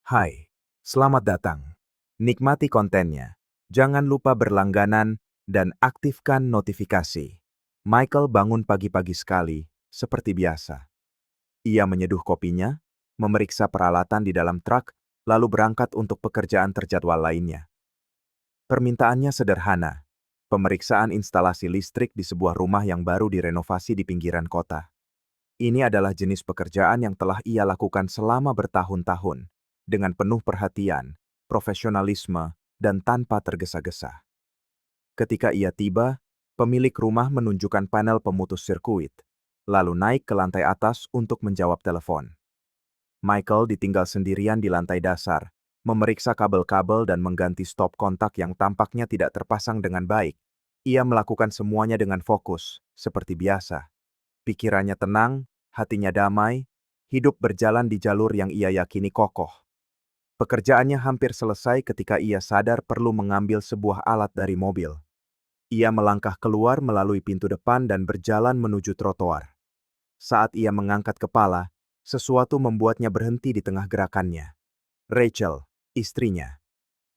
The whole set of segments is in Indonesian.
Hai, selamat datang. Nikmati kontennya. Jangan lupa berlangganan dan aktifkan notifikasi. Michael bangun pagi-pagi sekali, seperti biasa. Ia menyeduh kopinya, memeriksa peralatan di dalam truk, lalu berangkat untuk pekerjaan terjadwal lainnya. Permintaannya sederhana, pemeriksaan instalasi listrik di sebuah rumah yang baru direnovasi di pinggiran kota. Ini adalah jenis pekerjaan yang telah ia lakukan selama bertahun-tahun, dengan penuh perhatian, profesionalisme, dan tanpa tergesa-gesa. Ketika ia tiba, pemilik rumah menunjukkan panel pemutus sirkuit, lalu naik ke lantai atas untuk menjawab telepon. Michael ditinggal sendirian di lantai dasar, memeriksa kabel-kabel dan mengganti stop kontak yang tampaknya tidak terpasang dengan baik. Ia melakukan semuanya dengan fokus, seperti biasa. Pikirannya tenang, hatinya damai, hidup berjalan di jalur yang ia yakini kokoh. Pekerjaannya hampir selesai ketika ia sadar perlu mengambil sebuah alat dari mobil. Ia melangkah keluar melalui pintu depan dan berjalan menuju trotoar. Saat ia mengangkat kepala, sesuatu membuatnya berhenti di tengah gerakannya. Rachel, istrinya.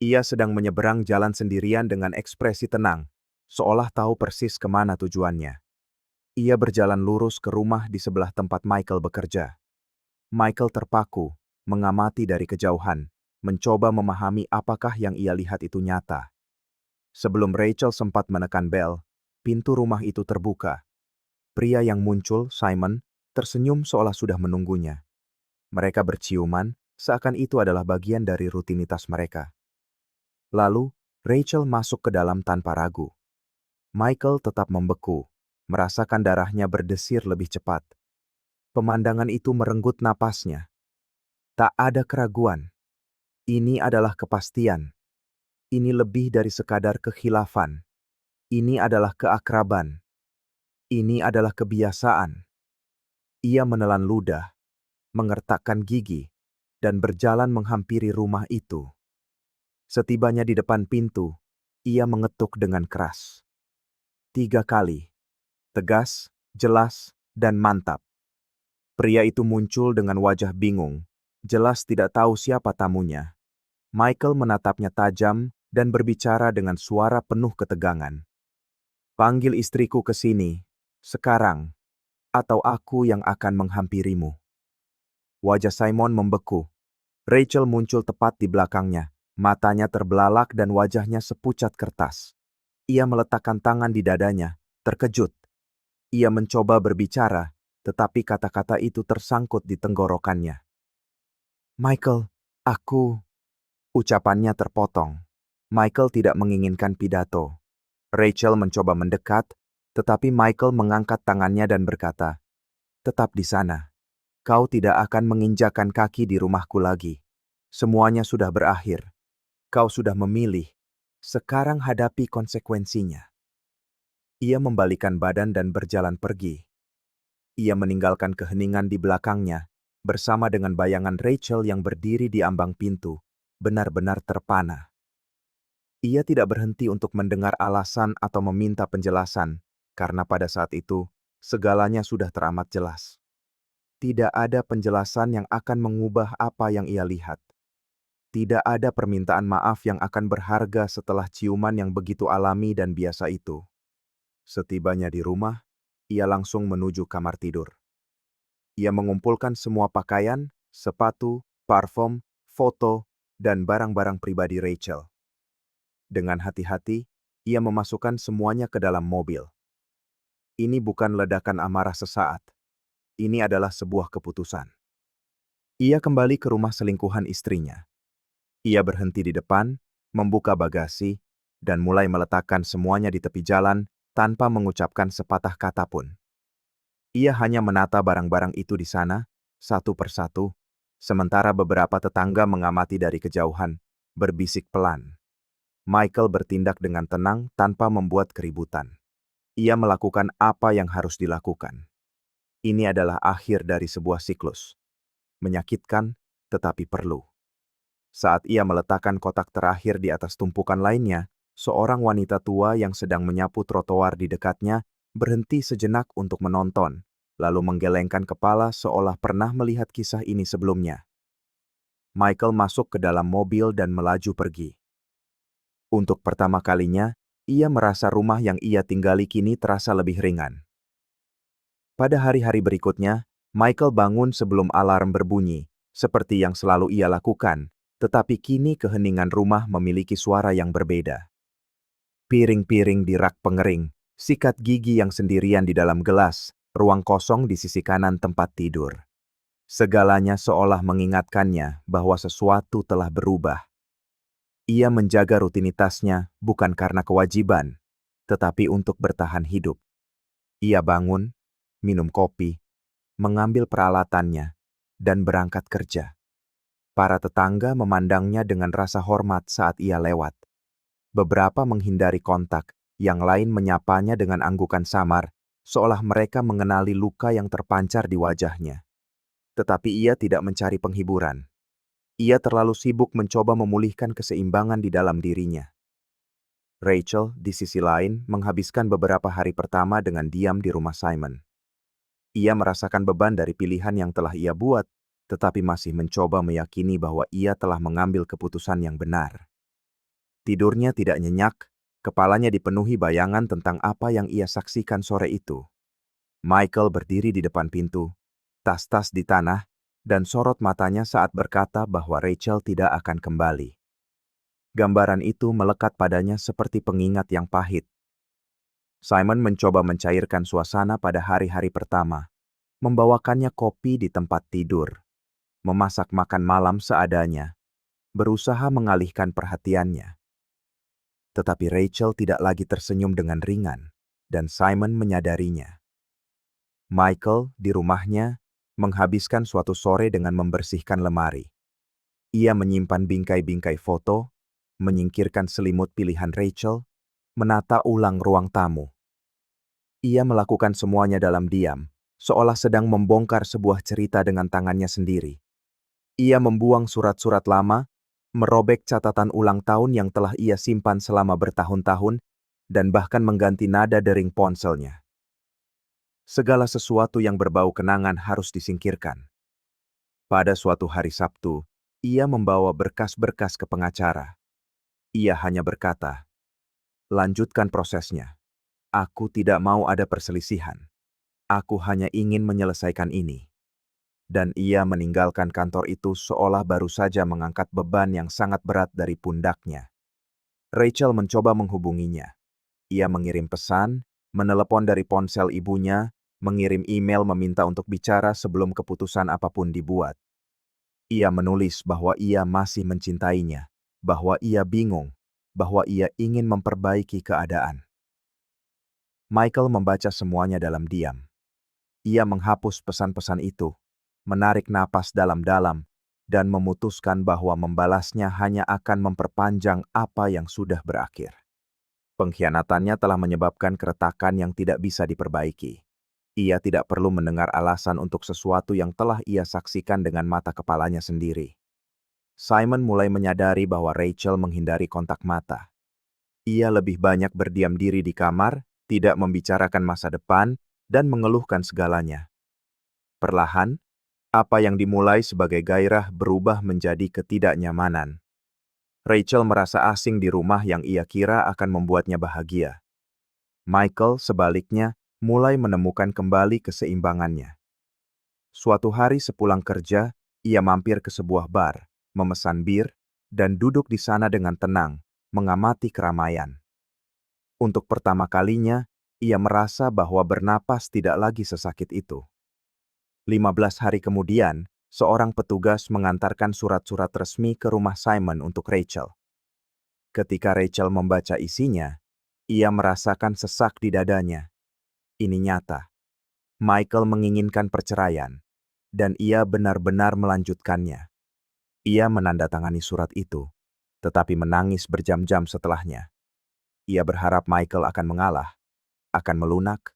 Ia sedang menyeberang jalan sendirian dengan ekspresi tenang, seolah tahu persis kemana tujuannya. Ia berjalan lurus ke rumah di sebelah tempat Michael bekerja. Michael terpaku, mengamati dari kejauhan, mencoba memahami apakah yang ia lihat itu nyata. Sebelum Rachel sempat menekan bel, pintu rumah itu terbuka. Pria yang muncul, Simon, tersenyum seolah sudah menunggunya. Mereka berciuman, seakan itu adalah bagian dari rutinitas mereka. Lalu, Rachel masuk ke dalam tanpa ragu. Michael tetap membeku, merasakan darahnya berdesir lebih cepat. Pemandangan itu merenggut napasnya. Tak ada keraguan. Ini adalah kepastian. Ini lebih dari sekadar kekhilafan. Ini adalah keakraban. Ini adalah kebiasaan. Ia menelan ludah, mengertakkan gigi, dan berjalan menghampiri rumah itu. Setibanya di depan pintu, ia mengetuk dengan keras. 3 kali. Tegas, jelas, dan mantap. Pria itu muncul dengan wajah bingung, jelas tidak tahu siapa tamunya. Michael menatapnya tajam dan berbicara dengan suara penuh ketegangan. "Panggil istriku ke sini, sekarang, atau aku yang akan menghampirimu." Wajah Simon membeku. Rachel muncul tepat di belakangnya. Matanya terbelalak dan wajahnya sepucat kertas. Ia meletakkan tangan di dadanya, terkejut. Ia mencoba berbicara, tetapi kata-kata itu tersangkut di tenggorokannya. "Michael, aku..." Ucapannya terpotong. Michael tidak menginginkan pidato. Rachel mencoba mendekat, tetapi Michael mengangkat tangannya dan berkata, "Tetap di sana. Kau tidak akan menginjakan kaki di rumahku lagi. Semuanya sudah berakhir. Kau sudah memilih. Sekarang hadapi konsekuensinya." Ia membalikan badan dan berjalan pergi. Ia meninggalkan keheningan di belakangnya, bersama dengan bayangan Rachel yang berdiri di ambang pintu, benar-benar terpana. Ia tidak berhenti untuk mendengar alasan atau meminta penjelasan, karena pada saat itu, segalanya sudah teramat jelas. Tidak ada penjelasan yang akan mengubah apa yang ia lihat. Tidak ada permintaan maaf yang akan berharga setelah ciuman yang begitu alami dan biasa itu. Setibanya di rumah, ia langsung menuju kamar tidur. Ia mengumpulkan semua pakaian, sepatu, parfum, foto, dan barang-barang pribadi Rachel. Dengan hati-hati, ia memasukkan semuanya ke dalam mobil. Ini bukan ledakan amarah sesaat. Ini adalah sebuah keputusan. Ia kembali ke rumah selingkuhan istrinya. Ia berhenti di depan, membuka bagasi, dan mulai meletakkan semuanya di tepi jalan tanpa mengucapkan sepatah kata pun. Ia hanya menata barang-barang itu di sana, satu persatu, sementara beberapa tetangga mengamati dari kejauhan, berbisik pelan. Michael bertindak dengan tenang tanpa membuat keributan. Ia melakukan apa yang harus dilakukan. Ini adalah akhir dari sebuah siklus. Menyakitkan, tetapi perlu. Saat ia meletakkan kotak terakhir di atas tumpukan lainnya, seorang wanita tua yang sedang menyapu trotoar di dekatnya berhenti sejenak untuk menonton, lalu menggelengkan kepala seolah pernah melihat kisah ini sebelumnya. Michael masuk ke dalam mobil dan melaju pergi. Untuk pertama kalinya, ia merasa rumah yang ia tinggali kini terasa lebih ringan. Pada hari-hari berikutnya, Michael bangun sebelum alarm berbunyi, seperti yang selalu ia lakukan, tetapi kini keheningan rumah memiliki suara yang berbeda. Piring-piring di rak pengering, sikat gigi yang sendirian di dalam gelas, ruang kosong di sisi kanan tempat tidur. Segalanya seolah mengingatkannya bahwa sesuatu telah berubah. Ia menjaga rutinitasnya bukan karena kewajiban, tetapi untuk bertahan hidup. Ia bangun, minum kopi, mengambil peralatannya, dan berangkat kerja. Para tetangga memandangnya dengan rasa hormat saat ia lewat. Beberapa menghindari kontak, yang lain menyapanya dengan anggukan samar, seolah mereka mengenali luka yang terpancar di wajahnya. Tetapi ia tidak mencari penghiburan. Ia terlalu sibuk mencoba memulihkan keseimbangan di dalam dirinya. Rachel, di sisi lain, menghabiskan beberapa hari pertama dengan diam di rumah Simon. Ia merasakan beban dari pilihan yang telah ia buat, tetapi masih mencoba meyakini bahwa ia telah mengambil keputusan yang benar. Tidurnya tidak nyenyak, kepalanya dipenuhi bayangan tentang apa yang ia saksikan sore itu. Michael berdiri di depan pintu, tas-tas di tanah, dan sorot matanya saat berkata bahwa Rachel tidak akan kembali. Gambaran itu melekat padanya seperti pengingat yang pahit. Simon mencoba mencairkan suasana pada hari-hari pertama, membawakannya kopi di tempat tidur, memasak makan malam seadanya, berusaha mengalihkan perhatiannya. Tetapi Rachel tidak lagi tersenyum dengan ringan, dan Simon menyadarinya. Michael, di rumahnya, menghabiskan suatu sore dengan membersihkan lemari. Ia menyimpan bingkai-bingkai foto, menyingkirkan selimut pilihan Rachel, menata ulang ruang tamu. Ia melakukan semuanya dalam diam, seolah sedang membongkar sebuah cerita dengan tangannya sendiri. Ia membuang surat-surat lama, merobek catatan ulang tahun yang telah ia simpan selama bertahun-tahun, dan bahkan mengganti nada dering ponselnya. Segala sesuatu yang berbau kenangan harus disingkirkan. Pada suatu hari Sabtu, ia membawa berkas-berkas ke pengacara. Ia hanya berkata, "Lanjutkan prosesnya. Aku tidak mau ada perselisihan. Aku hanya ingin menyelesaikan ini." Dan ia meninggalkan kantor itu seolah baru saja mengangkat beban yang sangat berat dari pundaknya. Rachel mencoba menghubunginya. Ia mengirim pesan, menelepon dari ponsel ibunya, mengirim email meminta untuk bicara sebelum keputusan apapun dibuat. Ia menulis bahwa ia masih mencintainya, bahwa ia bingung, bahwa ia ingin memperbaiki keadaan. Michael membaca semuanya dalam diam. Ia menghapus pesan-pesan itu, menarik napas dalam-dalam, dan memutuskan bahwa membalasnya hanya akan memperpanjang apa yang sudah berakhir. Pengkhianatannya telah menyebabkan keretakan yang tidak bisa diperbaiki. Ia tidak perlu mendengar alasan untuk sesuatu yang telah ia saksikan dengan mata kepalanya sendiri. Simon mulai menyadari bahwa Rachel menghindari kontak mata. Ia lebih banyak berdiam diri di kamar, tidak membicarakan masa depan, dan mengeluhkan segalanya. Perlahan, apa yang dimulai sebagai gairah berubah menjadi ketidaknyamanan. Rachel merasa asing di rumah yang ia kira akan membuatnya bahagia. Michael, sebaliknya, mulai menemukan kembali keseimbangannya. Suatu hari sepulang kerja, ia mampir ke sebuah bar, memesan bir, dan duduk di sana dengan tenang, mengamati keramaian. Untuk pertama kalinya, ia merasa bahwa bernapas tidak lagi sesakit itu. 15 hari kemudian, seorang petugas mengantarkan surat-surat resmi ke rumah Simon untuk Rachel. Ketika Rachel membaca isinya, ia merasakan sesak di dadanya. Ini nyata. Michael menginginkan perceraian, dan ia benar-benar melanjutkannya. Ia menandatangani surat itu, tetapi menangis berjam-jam setelahnya. Ia berharap Michael akan mengalah, akan melunak,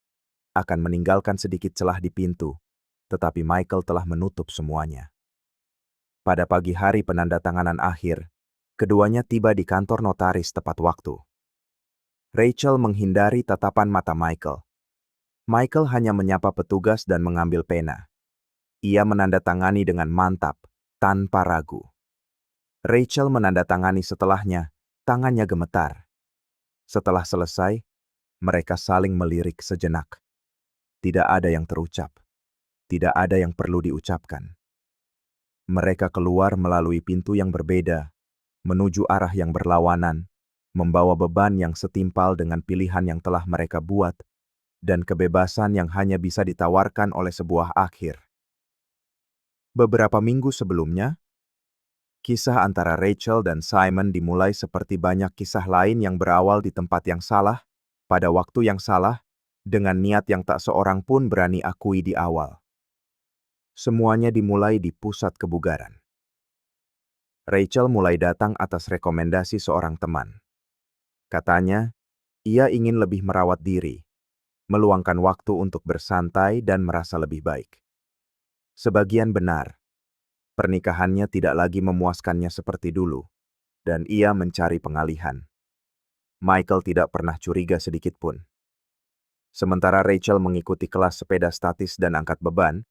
akan meninggalkan sedikit celah di pintu, tetapi Michael telah menutup semuanya. Pada pagi hari penandatanganan akhir, keduanya tiba di kantor notaris tepat waktu. Rachel menghindari tatapan mata Michael. Michael hanya menyapa petugas dan mengambil pena. Ia menandatangani dengan mantap, tanpa ragu. Rachel menandatangani setelahnya, tangannya gemetar. Setelah selesai, mereka saling melirik sejenak. Tidak ada yang terucap. Tidak ada yang perlu diucapkan. Mereka keluar melalui pintu yang berbeda, menuju arah yang berlawanan, membawa beban yang setimpal dengan pilihan yang telah mereka buat, dan kebebasan yang hanya bisa ditawarkan oleh sebuah akhir. Beberapa minggu sebelumnya, kisah antara Rachel dan Simon dimulai seperti banyak kisah lain yang berawal di tempat yang salah, pada waktu yang salah, dengan niat yang tak seorang pun berani akui di awal. Semuanya dimulai di pusat kebugaran. Rachel mulai datang atas rekomendasi seorang teman. Katanya, ia ingin lebih merawat diri, meluangkan waktu untuk bersantai dan merasa lebih baik. Sebagian benar, pernikahannya tidak lagi memuaskannya seperti dulu, dan ia mencari pengalihan. Michael tidak pernah curiga sedikit pun. Sementara Rachel mengikuti kelas sepeda statis dan angkat beban,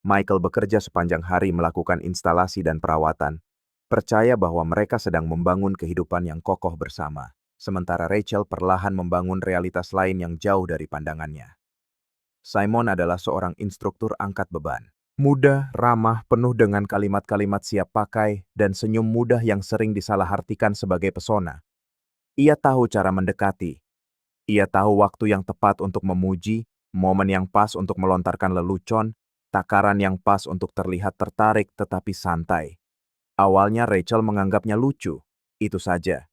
Michael bekerja sepanjang hari melakukan instalasi dan perawatan, percaya bahwa mereka sedang membangun kehidupan yang kokoh bersama, sementara Rachel perlahan membangun realitas lain yang jauh dari pandangannya. Simon adalah seorang instruktur angkat beban. Mudah, ramah, penuh dengan kalimat-kalimat siap pakai, dan senyum mudah yang sering disalahartikan sebagai pesona. Ia tahu cara mendekati. Ia tahu waktu yang tepat untuk memuji, momen yang pas untuk melontarkan lelucon, takaran yang pas untuk terlihat tertarik tetapi santai. Awalnya Rachel menganggapnya lucu, itu saja.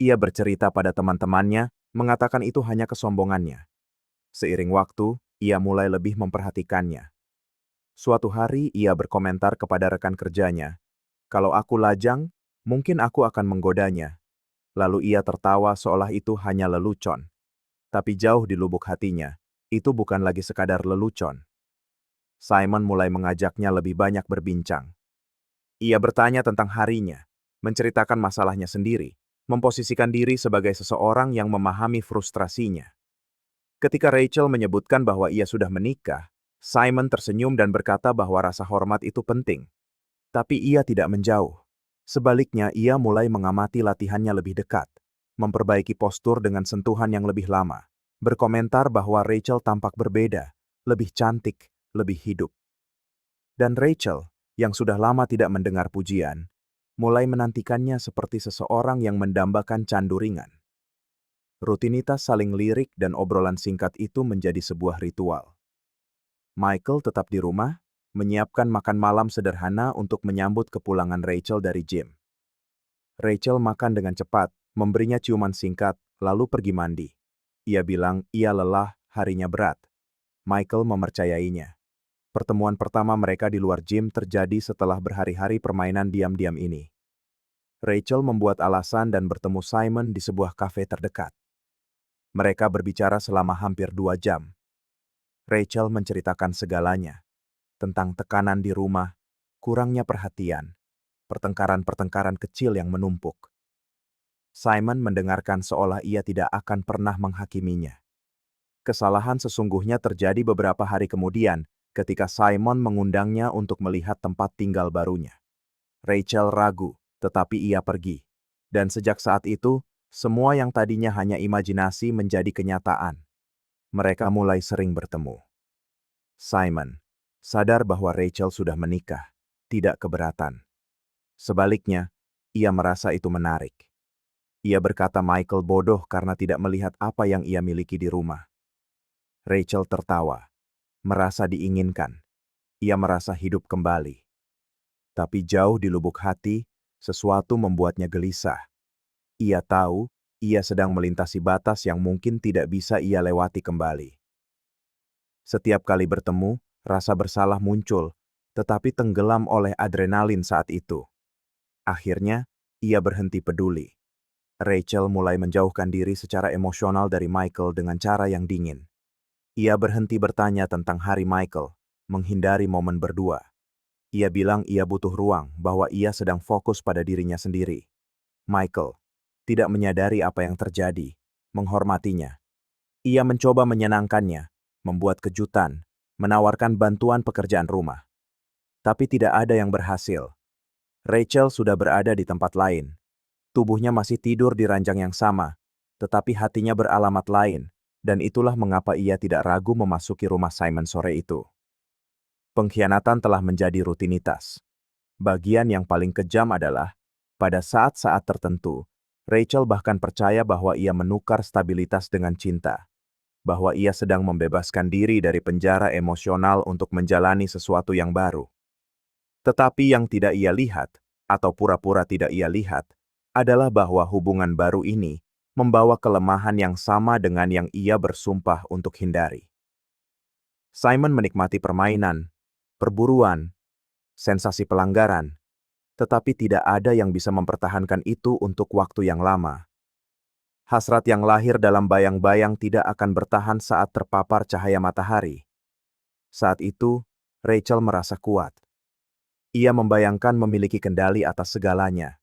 Ia bercerita pada teman-temannya, mengatakan itu hanya kesombongannya. Seiring waktu, ia mulai lebih memperhatikannya. Suatu hari ia berkomentar kepada rekan kerjanya, "Kalau aku lajang, mungkin aku akan menggodanya." Lalu ia tertawa seolah itu hanya lelucon. Tapi jauh di lubuk hatinya, itu bukan lagi sekadar lelucon. Simon mulai mengajaknya lebih banyak berbincang. Ia bertanya tentang harinya, menceritakan masalahnya sendiri, memposisikan diri sebagai seseorang yang memahami frustrasinya. Ketika Rachel menyebutkan bahwa ia sudah menikah, Simon tersenyum dan berkata bahwa rasa hormat itu penting. Tapi ia tidak menjauh. Sebaliknya, ia mulai mengamati latihannya lebih dekat, memperbaiki postur dengan sentuhan yang lebih lama, berkomentar bahwa Rachel tampak berbeda, lebih cantik, lebih hidup. Dan Rachel, yang sudah lama tidak mendengar pujian, mulai menantikannya seperti seseorang yang mendambakan candu ringan. Rutinitas saling lirik dan obrolan singkat itu menjadi sebuah ritual. Michael tetap di rumah, menyiapkan makan malam sederhana untuk menyambut kepulangan Rachel dari gym. Rachel makan dengan cepat, memberinya ciuman singkat, lalu pergi mandi. Ia bilang ia lelah, harinya berat. Michael memercayainya. Pertemuan pertama mereka di luar gym terjadi setelah berhari-hari permainan diam-diam ini. Rachel membuat alasan dan bertemu Simon di sebuah kafe terdekat. Mereka berbicara selama hampir 2 jam. Rachel menceritakan segalanya, tentang tekanan di rumah, kurangnya perhatian, pertengkaran-pertengkaran kecil yang menumpuk. Simon mendengarkan seolah ia tidak akan pernah menghakiminya. Kesalahan sesungguhnya terjadi beberapa hari kemudian ketika Simon mengundangnya untuk melihat tempat tinggal barunya. Rachel ragu, tetapi ia pergi. Dan sejak saat itu, semua yang tadinya hanya imajinasi menjadi kenyataan. Mereka mulai sering bertemu. Simon sadar bahwa Rachel sudah menikah, tidak keberatan. Sebaliknya, ia merasa itu menarik. Ia berkata Michael bodoh karena tidak melihat apa yang ia miliki di rumah. Rachel tertawa, merasa diinginkan. Ia merasa hidup kembali. Tapi jauh di lubuk hati, sesuatu membuatnya gelisah. Ia tahu, ia sedang melintasi batas yang mungkin tidak bisa ia lewati kembali. Setiap kali bertemu, rasa bersalah muncul, tetapi tenggelam oleh adrenalin saat itu. Akhirnya, ia berhenti peduli. Rachel mulai menjauhkan diri secara emosional dari Michael dengan cara yang dingin. Ia berhenti bertanya tentang hari Michael, menghindari momen berdua. Ia bilang ia butuh ruang, bahwa ia sedang fokus pada dirinya sendiri. Michael tidak menyadari apa yang terjadi, menghormatinya. Ia mencoba menyenangkannya, membuat kejutan, menawarkan bantuan pekerjaan rumah. Tapi tidak ada yang berhasil. Rachel sudah berada di tempat lain. Tubuhnya masih tidur di ranjang yang sama, tetapi hatinya beralamat lain, dan itulah mengapa ia tidak ragu memasuki rumah Simon sore itu. Pengkhianatan telah menjadi rutinitas. Bagian yang paling kejam adalah, pada saat-saat tertentu, Rachel bahkan percaya bahwa ia menukar stabilitas dengan cinta, bahwa ia sedang membebaskan diri dari penjara emosional untuk menjalani sesuatu yang baru. Tetapi yang tidak ia lihat, atau pura-pura tidak ia lihat, adalah bahwa hubungan baru ini membawa kelemahan yang sama dengan yang ia bersumpah untuk hindari. Simon menikmati permainan, perburuan, sensasi pelanggaran, tetapi tidak ada yang bisa mempertahankan itu untuk waktu yang lama. Hasrat yang lahir dalam bayang-bayang tidak akan bertahan saat terpapar cahaya matahari. Saat itu, Rachel merasa kuat. Ia membayangkan memiliki kendali atas segalanya.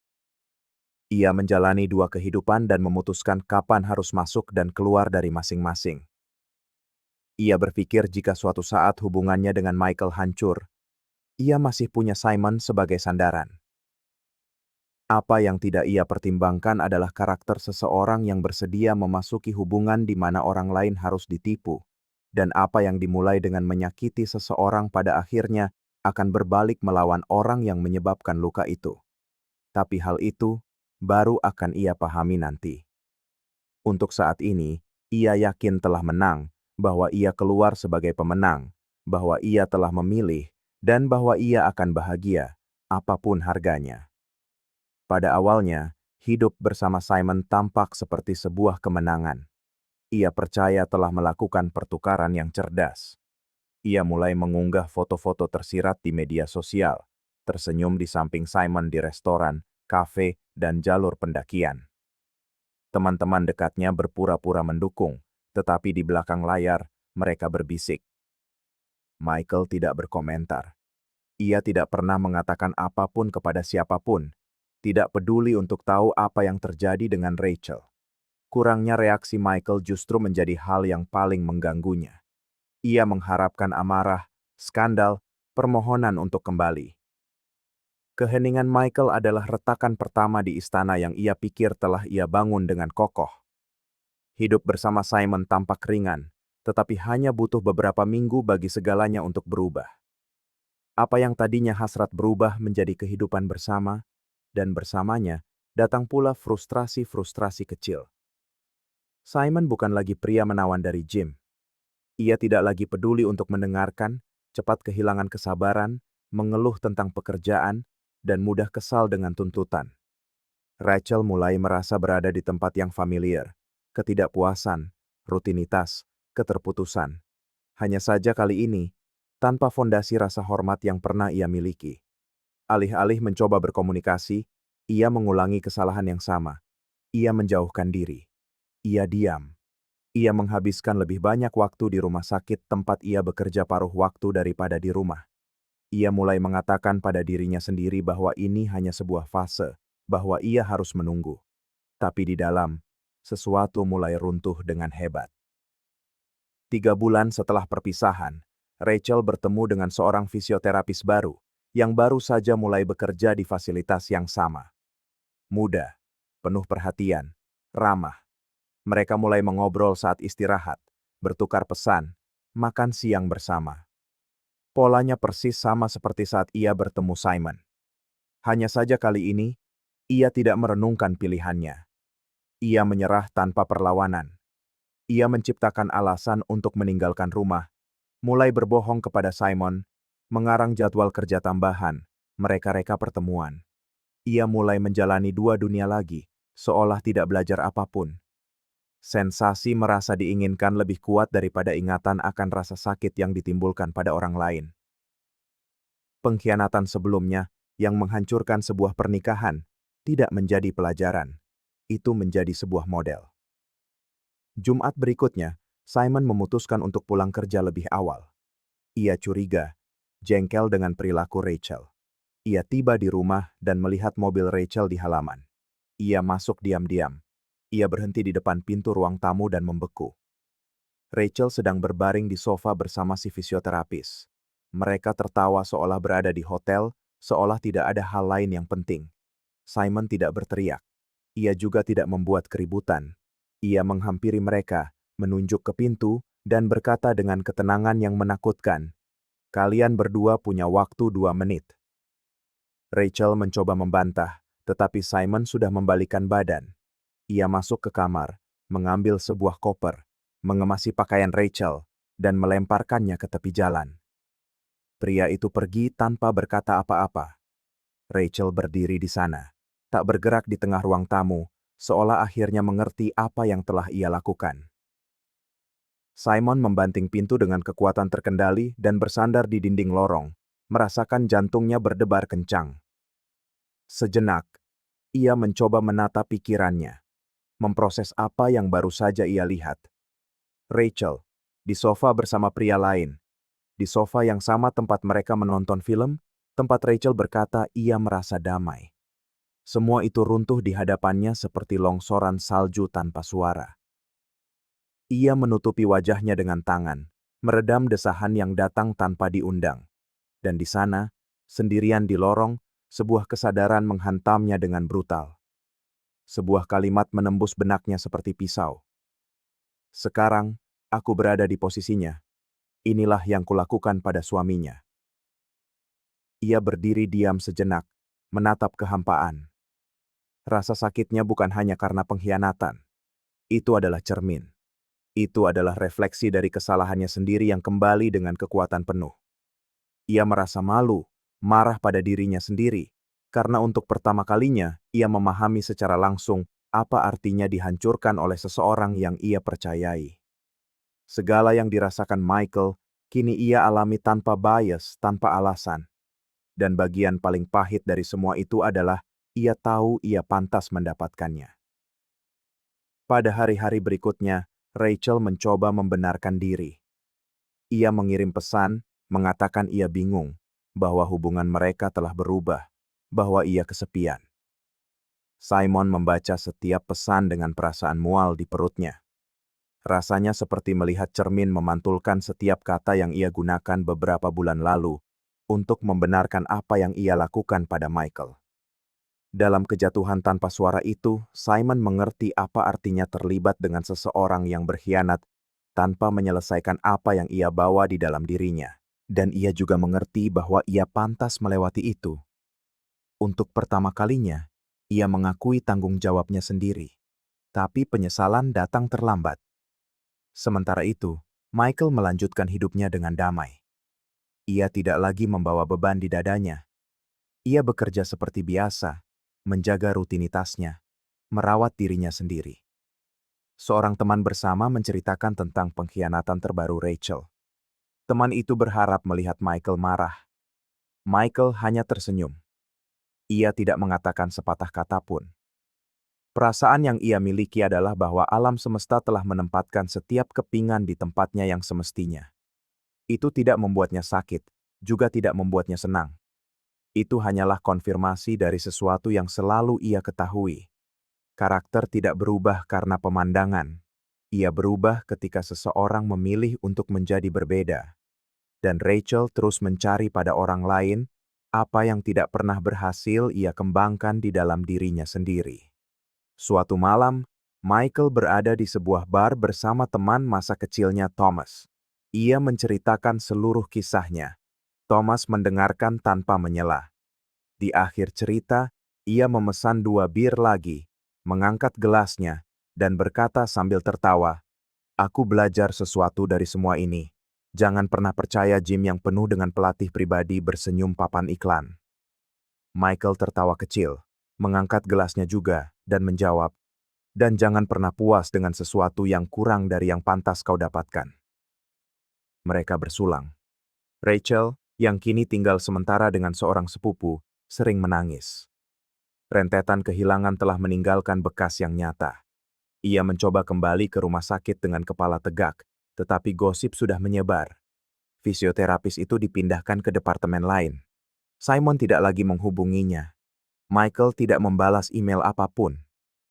Ia menjalani dua kehidupan dan memutuskan kapan harus masuk dan keluar dari masing-masing. Ia berpikir jika suatu saat hubungannya dengan Michael hancur, ia masih punya Simon sebagai sandaran. Apa yang tidak ia pertimbangkan adalah karakter seseorang yang bersedia memasuki hubungan di mana orang lain harus ditipu, dan apa yang dimulai dengan menyakiti seseorang pada akhirnya akan berbalik melawan orang yang menyebabkan luka itu. Tapi hal itu baru akan ia pahami nanti. Untuk saat ini, ia yakin telah menang, bahwa ia keluar sebagai pemenang, bahwa ia telah memilih, dan bahwa ia akan bahagia, apapun harganya. Pada awalnya, hidup bersama Simon tampak seperti sebuah kemenangan. Ia percaya telah melakukan pertukaran yang cerdas. Ia mulai mengunggah foto-foto tersirat di media sosial, tersenyum di samping Simon di restoran, kafe, dan jalur pendakian. Teman-teman dekatnya berpura-pura mendukung, tetapi di belakang layar, mereka berbisik. Michael tidak berkomentar. Ia tidak pernah mengatakan apapun kepada siapapun, tidak peduli untuk tahu apa yang terjadi dengan Rachel. Kurangnya reaksi Michael justru menjadi hal yang paling mengganggunya. Ia mengharapkan amarah, skandal, permohonan untuk kembali. Keheningan Michael adalah retakan pertama di istana yang ia pikir telah ia bangun dengan kokoh. Hidup bersama Simon tampak ringan, tetapi hanya butuh beberapa minggu bagi segalanya untuk berubah. Apa yang tadinya hasrat berubah menjadi kehidupan bersama, dan bersamanya datang pula frustrasi-frustrasi kecil. Simon bukan lagi pria menawan dari gym. Ia tidak lagi peduli untuk mendengarkan, cepat kehilangan kesabaran, mengeluh tentang pekerjaan, dan mudah kesal dengan tuntutan. Rachel mulai merasa berada di tempat yang familiar, ketidakpuasan, rutinitas, keterputusan. Hanya saja kali ini, tanpa fondasi rasa hormat yang pernah ia miliki. Alih-alih mencoba berkomunikasi, ia mengulangi kesalahan yang sama. Ia menjauhkan diri. Ia diam. Ia menghabiskan lebih banyak waktu di rumah sakit tempat ia bekerja paruh waktu daripada di rumah. Ia mulai mengatakan pada dirinya sendiri bahwa ini hanya sebuah fase, bahwa ia harus menunggu. Tapi di dalam, sesuatu mulai runtuh dengan hebat. 3 bulan setelah perpisahan, Rachel bertemu dengan seorang fisioterapis baru, yang baru saja mulai bekerja di fasilitas yang sama. Muda, penuh perhatian, ramah. Mereka mulai mengobrol saat istirahat, bertukar pesan, makan siang bersama. Polanya persis sama seperti saat ia bertemu Simon. Hanya saja kali ini, ia tidak merenungkan pilihannya. Ia menyerah tanpa perlawanan. Ia menciptakan alasan untuk meninggalkan rumah, mulai berbohong kepada Simon, mengarang jadwal kerja tambahan, mereka-reka pertemuan. Ia mulai menjalani 2 dunia lagi, seolah tidak belajar apapun. Sensasi merasa diinginkan lebih kuat daripada ingatan akan rasa sakit yang ditimbulkan pada orang lain. Pengkhianatan sebelumnya, yang menghancurkan sebuah pernikahan, tidak menjadi pelajaran. Itu menjadi sebuah model. Jumat berikutnya, Simon memutuskan untuk pulang kerja lebih awal. Ia curiga, jengkel dengan perilaku Rachel. Ia tiba di rumah dan melihat mobil Rachel di halaman. Ia masuk diam-diam. Ia berhenti di depan pintu ruang tamu dan membeku. Rachel sedang berbaring di sofa bersama si fisioterapis. Mereka tertawa seolah berada di hotel, seolah tidak ada hal lain yang penting. Simon tidak berteriak. Ia juga tidak membuat keributan. Ia menghampiri mereka, menunjuk ke pintu, dan berkata dengan ketenangan yang menakutkan, "Kalian berdua punya waktu 2 menit." Rachel mencoba membantah, tetapi Simon sudah membalikkan badan. Ia masuk ke kamar, mengambil sebuah koper, mengemasi pakaian Rachel, dan melemparkannya ke tepi jalan. Pria itu pergi tanpa berkata apa-apa. Rachel berdiri di sana, tak bergerak di tengah ruang tamu, seolah akhirnya mengerti apa yang telah ia lakukan. Simon membanting pintu dengan kekuatan terkendali dan bersandar di dinding lorong, merasakan jantungnya berdebar kencang. Sejenak, ia mencoba menata pikirannya, memproses apa yang baru saja ia lihat. Rachel, di sofa bersama pria lain. Di sofa yang sama tempat mereka menonton film, tempat Rachel berkata ia merasa damai. Semua itu runtuh di hadapannya seperti longsoran salju tanpa suara. Ia menutupi wajahnya dengan tangan, meredam desahan yang datang tanpa diundang. Dan di sana, sendirian di lorong, sebuah kesadaran menghantamnya dengan brutal. Sebuah kalimat menembus benaknya seperti pisau. Sekarang, aku berada di posisinya. Inilah yang kulakukan pada suaminya. Ia berdiri diam sejenak, menatap kehampaan. Rasa sakitnya bukan hanya karena pengkhianatan. Itu adalah cermin. Itu adalah refleksi dari kesalahannya sendiri yang kembali dengan kekuatan penuh. Ia merasa malu, marah pada dirinya sendiri, karena untuk pertama kalinya ia memahami secara langsung apa artinya dihancurkan oleh seseorang yang ia percayai. Segala yang dirasakan Michael, kini ia alami tanpa bias, tanpa alasan. Dan bagian paling pahit dari semua itu adalah ia tahu ia pantas mendapatkannya. Pada hari-hari berikutnya, Rachel mencoba membenarkan diri. Ia mengirim pesan, mengatakan ia bingung, bahwa hubungan mereka telah berubah, bahwa ia kesepian. Simon membaca setiap pesan dengan perasaan mual di perutnya. Rasanya seperti melihat cermin memantulkan setiap kata yang ia gunakan beberapa bulan lalu untuk membenarkan apa yang ia lakukan pada Michael. Dalam kejatuhan tanpa suara itu, Simon mengerti apa artinya terlibat dengan seseorang yang berkhianat tanpa menyelesaikan apa yang ia bawa di dalam dirinya. Dan ia juga mengerti bahwa ia pantas melewati itu. Untuk pertama kalinya, ia mengakui tanggung jawabnya sendiri. Tapi penyesalan datang terlambat. Sementara itu, Michael melanjutkan hidupnya dengan damai. Ia tidak lagi membawa beban di dadanya. Ia bekerja seperti biasa, menjaga rutinitasnya, merawat dirinya sendiri. Seorang teman bersama menceritakan tentang pengkhianatan terbaru Rachel. Teman itu berharap melihat Michael marah. Michael hanya tersenyum. Ia tidak mengatakan sepatah kata pun. Perasaan yang ia miliki adalah bahwa alam semesta telah menempatkan setiap kepingan di tempatnya yang semestinya. Itu tidak membuatnya sakit, juga tidak membuatnya senang. Itu hanyalah konfirmasi dari sesuatu yang selalu ia ketahui. Karakter tidak berubah karena pemandangan. Ia berubah ketika seseorang memilih untuk menjadi berbeda. Dan Rachel terus mencari pada orang lain apa yang tidak pernah berhasil ia kembangkan di dalam dirinya sendiri. Suatu malam, Michael berada di sebuah bar bersama teman masa kecilnya Thomas. Ia menceritakan seluruh kisahnya. Thomas mendengarkan tanpa menyela. Di akhir cerita, ia memesan 2 bir lagi, mengangkat gelasnya, dan berkata sambil tertawa, "Aku belajar sesuatu dari semua ini. Jangan pernah percaya gym yang penuh dengan pelatih pribadi bersenyum papan iklan." Michael tertawa kecil, mengangkat gelasnya juga, dan menjawab, "Dan jangan pernah puas dengan sesuatu yang kurang dari yang pantas kau dapatkan." Mereka bersulang. Rachel, yang kini tinggal sementara dengan seorang sepupu, sering menangis. Rentetan kehilangan telah meninggalkan bekas yang nyata. Ia mencoba kembali ke rumah sakit dengan kepala tegak, tetapi gosip sudah menyebar. Fisioterapis itu dipindahkan ke departemen lain. Simon tidak lagi menghubunginya. Michael tidak membalas email apapun.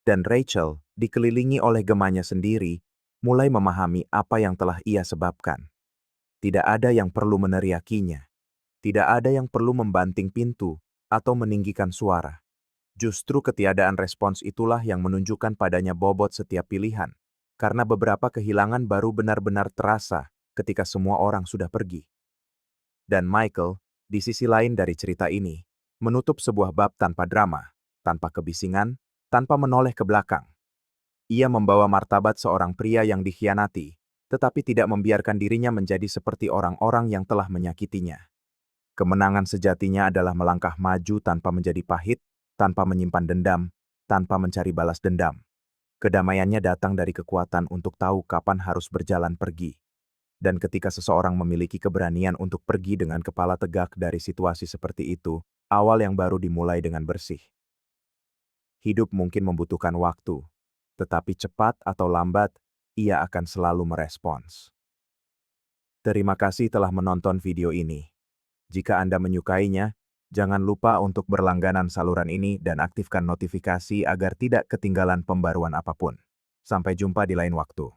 Dan Rachel, dikelilingi oleh gemanya sendiri, mulai memahami apa yang telah ia sebabkan. Tidak ada yang perlu meneriakinya. Tidak ada yang perlu membanting pintu atau meninggikan suara. Justru ketiadaan respons itulah yang menunjukkan padanya bobot setiap pilihan, karena beberapa kehilangan baru benar-benar terasa ketika semua orang sudah pergi. Dan Michael, di sisi lain dari cerita ini, menutup sebuah bab tanpa drama, tanpa kebisingan, tanpa menoleh ke belakang. Ia membawa martabat seorang pria yang dikhianati, tetapi tidak membiarkan dirinya menjadi seperti orang-orang yang telah menyakitinya. Kemenangan sejatinya adalah melangkah maju tanpa menjadi pahit, tanpa menyimpan dendam, tanpa mencari balas dendam. Kedamaiannya datang dari kekuatan untuk tahu kapan harus berjalan pergi. Dan ketika seseorang memiliki keberanian untuk pergi dengan kepala tegak dari situasi seperti itu, awal yang baru dimulai dengan bersih. Hidup mungkin membutuhkan waktu, tetapi cepat atau lambat, ia akan selalu merespons. Terima kasih telah menonton video ini. Jika Anda menyukainya, jangan lupa untuk berlangganan saluran ini dan aktifkan notifikasi agar tidak ketinggalan pembaruan apapun. Sampai jumpa di lain waktu.